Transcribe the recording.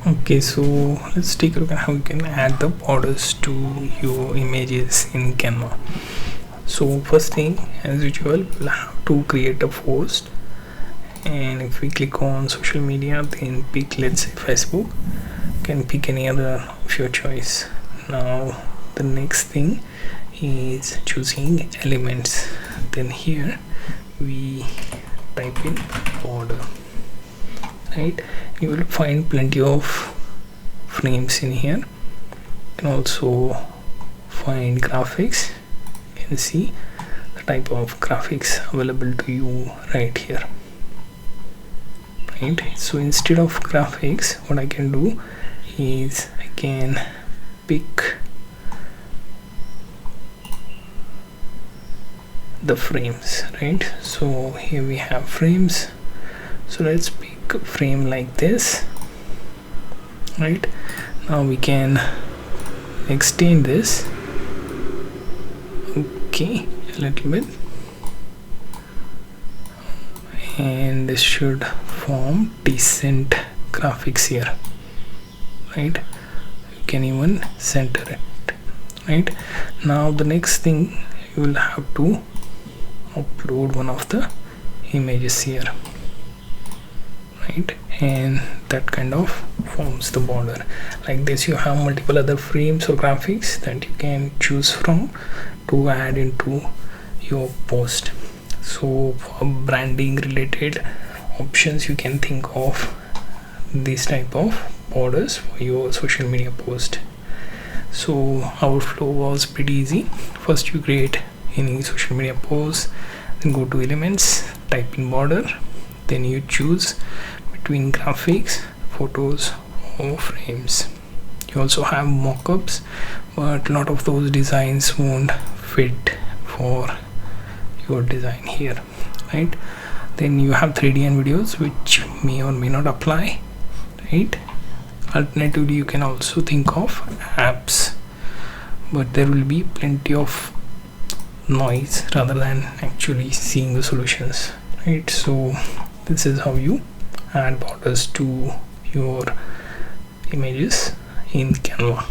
Okay, so let's take a look at how you can add the borders to your images in Canva. So first thing, as usual, we'll have to create a post, and if we click on social media, then pick, let's say, Facebook. You can pick any other of your choice. Now the next thing is choosing elements. Then here we type in border, right? You will find plenty of frames in here. You can also find graphics. You can see the type of graphics available to you right here, right? So instead of graphics, what I can do is I can pick the frames, right? So here we have frames, so let's pick a frame like this, right? Now we can extend this, okay, a little bit, and this should form decent graphics here, right? You can even center it, right? Now the next thing, you will have to upload one of the images here, right? And that kind of forms the border. Like this, you have multiple other frames or graphics that you can choose from to add into your post. So for branding related options, you can think of this type of borders for your social media post. So our flow was pretty easy. First you create any social media post, then go to elements, type in border, then you choose between graphics, photos or frames. You also have mockups, but a lot of those designs won't fit for your design here, right? Then you have 3D and videos, which may or may not apply, right? Alternatively, you can also think of apps, but there will be plenty of noise rather than actually seeing the solutions, right? So this is how you add borders to your images in Canva.